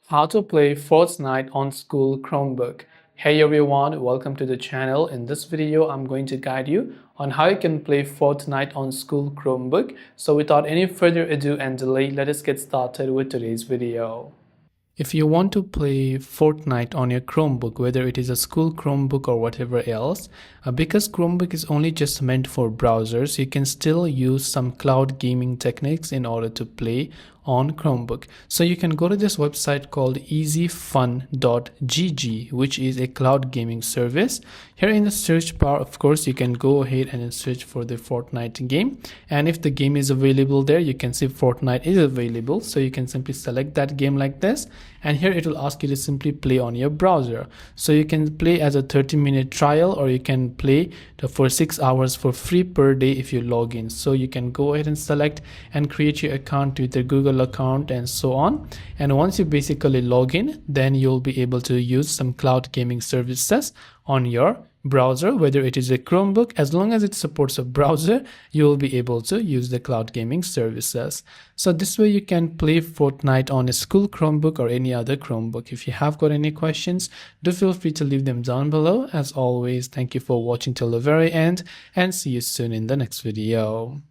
How to play Fortnite on school Chromebook. Hey everyone, welcome to the channel. In this video, I'm going to guide you on how you can play Fortnite on school Chromebook. So without any further ado and delay, let us get started with today's video. If you want to play Fortnite on your Chromebook, whether it is a school Chromebook or whatever else, because Chromebook is only just meant for browsers, you can still use some cloud gaming techniques in order to play on Chromebook. So you can go to this website called easyfun.gg, which is a cloud gaming service. Here in the search bar, of course, you can go ahead and search for the Fortnite game. And if the game is available there, you can see Fortnite is available. So you can simply select that game like this. And here it will ask you to simply play on your browser. So you can play as a 30-minute trial, or you can play for 6 hours for free per day if you log in. So you can go ahead and select and create your account with your Google account and so on. And once you basically log in, then you'll be able to use some cloud gaming services on your browser, whether it is a Chromebook. As long as it supports a browser, you will be able to use the cloud gaming services. So this way you can play Fortnite on a school Chromebook or any other Chromebook. If you have got any questions, do feel free to leave them down below. As always, thank you for watching till the very end, and see you soon in the next video.